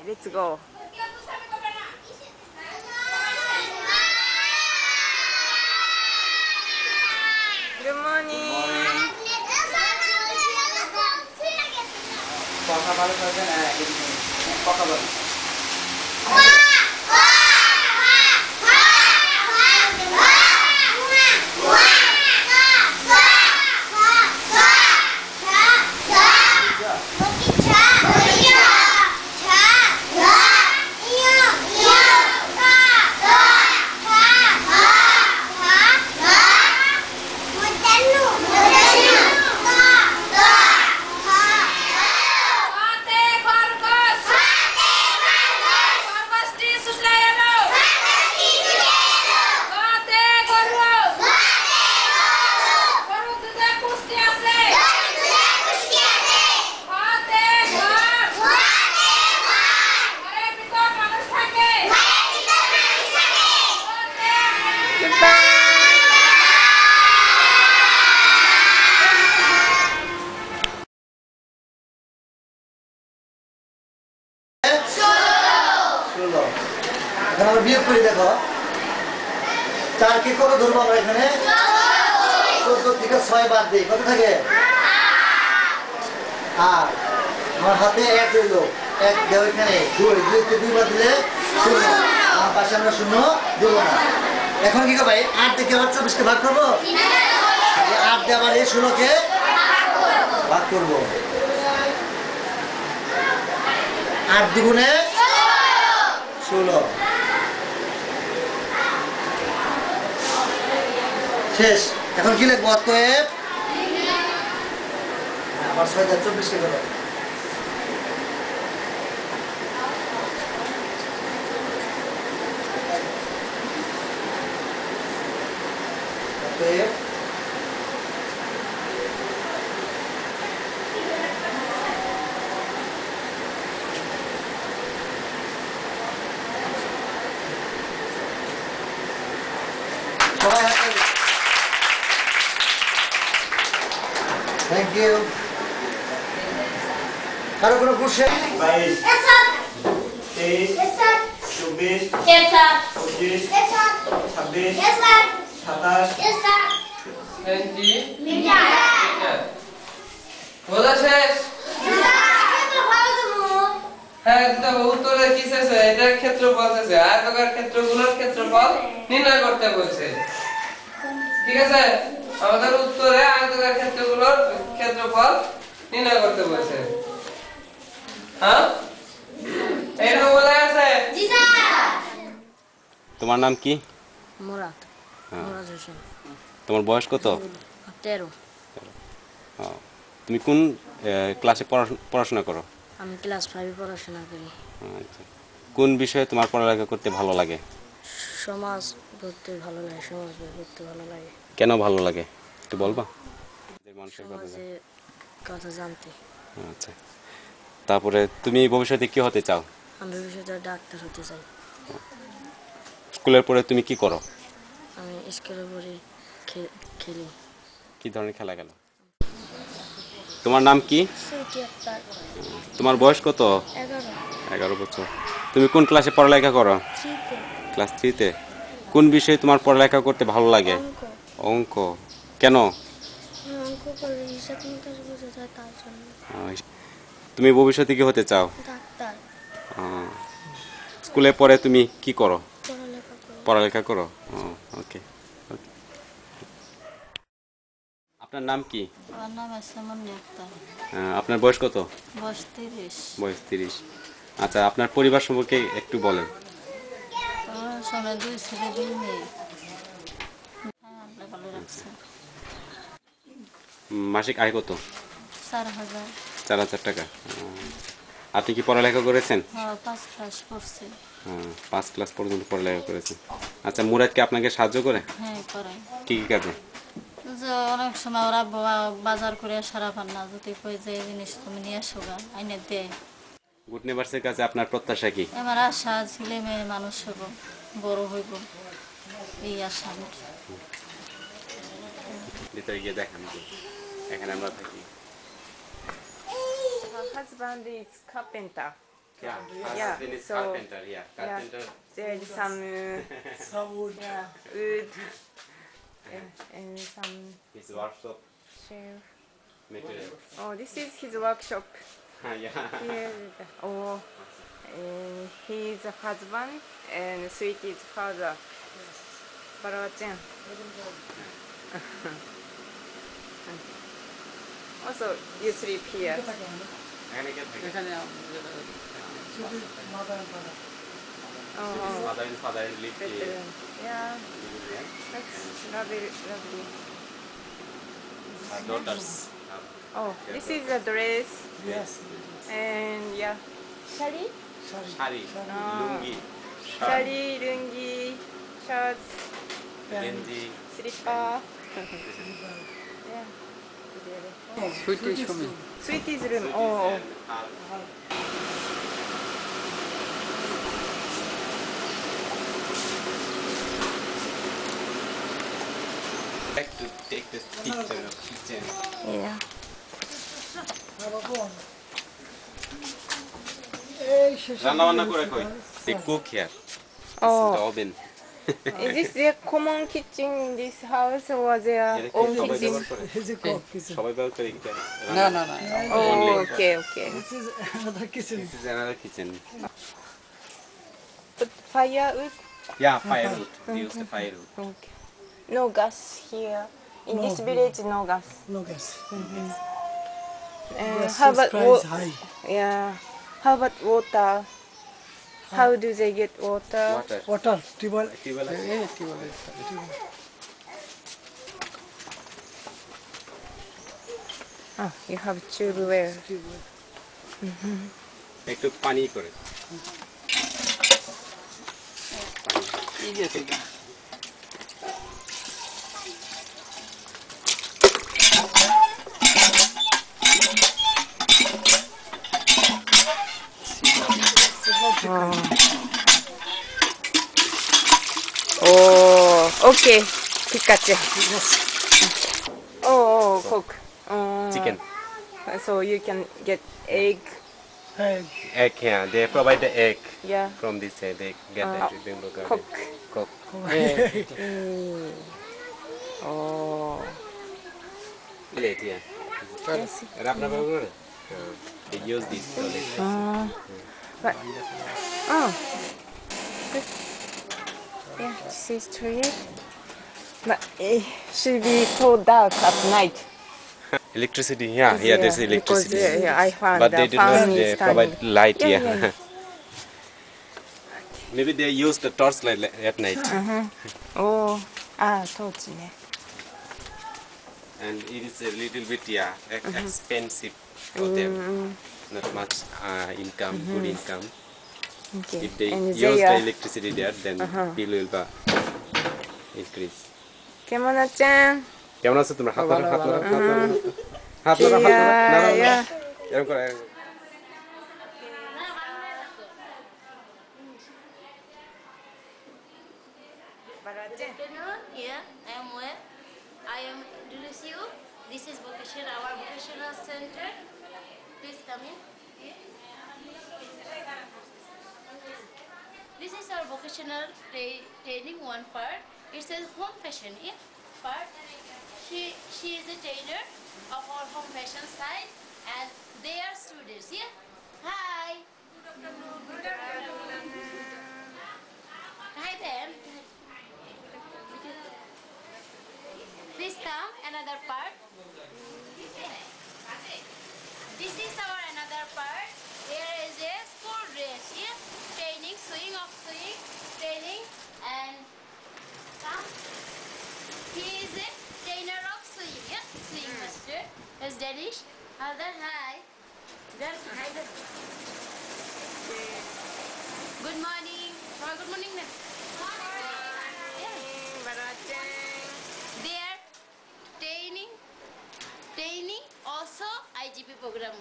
Let's go. Good morning. এখন আমরা বিয়োগ করে দেখো 4 কে কত ধরবো আমরা এখানে 14 থেকে 6 বাদ দিই কত থাকে 8 আমার হাতে 1 রইল 1 দেও এখানে 2 তে 2 বাদ দিলে 0 আমার পাশে আমরা 0 দেব না এখন কি করব 8 থেকে আবার 24 কে ভাগ করব এই 8 দিয়ে আবার এই 16 কে ভাগ করব 8 দুগুণে 16 শেষ এখন কি লিখবো অতএব আমার 6024 কে করো অতএব Thank you. Karo kono question? 22 Yes sir. 23 Yes sir. 24 Yes sir. 25 Yes sir. 26 Yes sir. 27 Yes sir. 20 Meter. বোঝা শেষ? হ্যাঁ তো উত্তরে কি আছে এটার ক্ষেত্রফল আছে আয়তাকার ক্ষেত্রগুলোর ক্ষেত্রফল নির্ণয় করতে বলছে ঠিক আছে আমাদের উত্তরে আয়তাকার ক্ষেত্রগুলোর ক্ষেত্রফল নির্ণয় করতে বলছে হ্যাঁ এইটা বলা আছে জি স্যার তোমার নাম কি মুরাদ মুরাদ হোসেন তোমার বয়স কত 13 তুমি কোন ক্লাসে পড়াশোনা করো আমি ক্লাস 5 এ পড়াশোনা করি আচ্ছা কোন বিষয়ে তোমার পড়ালেখা করতে ভালো লাগে সমাজ পড়তে ভালো লাগে সমাজ পড়তে ভালো লাগে কেন ভালো লাগে একটু বলবা মানুষের কথা জানতে আচ্ছা তারপরে তুমি ভবিষ্যতে কি হতে চাও আমি ভবিষ্যতে ডাক্তার হতে চাই স্কুলের পরে তুমি কি করো আমি স্কুলে পড়ে খেলি কি ধরনের খেলা খেলো তোমার নাম কি সুইটি আক্তার তোমার বয়স কত 11 বছর তুমি কোন ক্লাসে পড়ালেখা করো 3 তে ক্লাস 3 তে কোন বিষয়ে তোমার পড়ালেখা করতে ভালো লাগে অঙ্ক কেন অঙ্ক করলে হিসাব নিকাশ বোঝা যায় তার জন্য তুমি ভবিষ্যতে কি হতে চাও ডাক্তার স্কুলে পড়ে তুমি কি করো পড়ালেখা পড়ালেখা করি করো ওকে আপনার নাম কি আমার নাম আসামানি আক্তার আপনার বয়স কত বয়স 30 বয়স 30 আচ্ছা আপনার পরিবার সম্পর্কে একটু বলেন সবাই 2 ছেলে 2 মেয়ে হ্যাঁ আল্লাহ ভালো রাখছে মাসিক আয় কত 4000 টাকা আপনি কি পড়ালেখা করেছেন হ্যাঁ 5 ক্লাস পড়ছি 5 ক্লাস পর্যন্ত পড়ালেখা করেছেন আচ্ছা মুরাদ কি আপনাকে সাহায্য করে হ্যাঁ করাই কি কি কাজে যে অনেক সময় ওরা বাজার করে সারা পান না যদি কই যে জিনিস তুমি নিয়ে আসো গা আইনে দেয় গুড নেবার্সের কাছে আপনার প্রত্যাশা কি আমার আশা ছেলে মেয়ে মানুষ হব বড় হইব এই আশা আমার ভিতরে গিয়ে দেখান এখানে আমরা থাকি Her husband is carpenter. Yeah. Yeah, Husband is so- carpenter. Yeah. Yeah, Carpenter. there is some Wood. wood and some His workshop shelf. material. Oh, this is his workshop. Yeah. Here, oh, and he is a husband and Sweetie is father. Barawa-chan. Also, you sleep here. এখানে কে থাকে? Oh, Mother and father live here. bedroom. Yeah, that's lovely, lovely. Daughters. Oh, this is a dress Yes. and yeah, shari, sari, lungi, shirt, shari, lungi, shirts, genji, slipper. Yeah. Sweetie's room. Oh, আর like to take this picture of kitchen. yeah. রান্না বান্না করে কই? They cook here. This is the Oh, oven. is this the common kitchen in this house or their এটা কি own সবাই kitchen? ব্যবহার করে? It's a cook kitchen. সবাই ব্যবহার করে এটা? না Oh, okay, okay. This is another kitchen. This is another kitchen. But firewood? Yeah, firewood. They use the firewood. Okay. No gas here. In this village, no gas. No gas. How about price high. yeah? How about water? How do they get water? Water. Water, table. Tubewell আছে? Oh, you have tube well. একটু পানি করে। Oh, okay. Pikachu. Oh, cook. Chicken. So you can get egg. Egg. Egg, yeah. They provide the egg Yeah. from this. They get the bamboo garden. Cook. Cook. Oh. Toilet, yeah. Yes. Rapna babu. They use this toilet. But, oh. Good. Yeah, this is toilet. But it should be so dark at night. Electricity, yeah. Yeah, there's electricity. Because I found But the they do not fan is provide standing. light, Yeah, yeah. yeah, yeah. Maybe they use the torchlight at night. Oh, torch, ne. And it is a little bit, yeah, expensive for them. Not much income, good income. Okay. If they And use they the are electricity there, then bill will increase. Kemona-chan. কেমন আছো তোমরা? হাত ধরো, হাত ধরো, হাত ধরো, হাত ধরো, হাত ধরো, না, না, না। Yeah. এরকম করে, এরকম। afternoon. Here I am where I am introduce you. This is our vocational center. Please come in. This is our vocational training one part. It says home fashion part. She is a trainer of our home fashion side, and they are students. Yeah. Hi. Hi then. Please come another part. This is our another part. Here is a school dress. Yeah? Training, swing of swing, training, and come. He is a trainer of swing. Yeah? Swing master. That's Danish. Other hi. Then hi. Good morning. Good morning. Good morning. Yeah. They are training also IGP program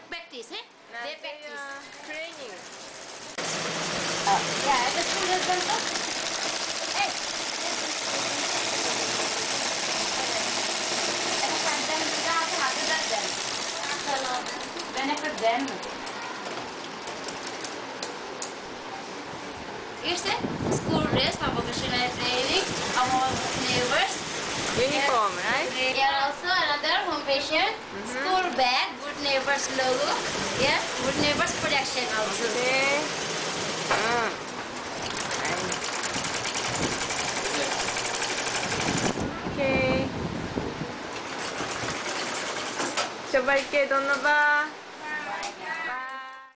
practice. They practice Training. yeah at the school has done so. Hey. Then after them It's a school dress for vocational training of our neighbors. Uniform, right? Here also another home fashion school bag, Good Neighbors logo. Here, Good Neighbors protection also. Okay. Nice. Okay. সবাইকে ধন্যবাদ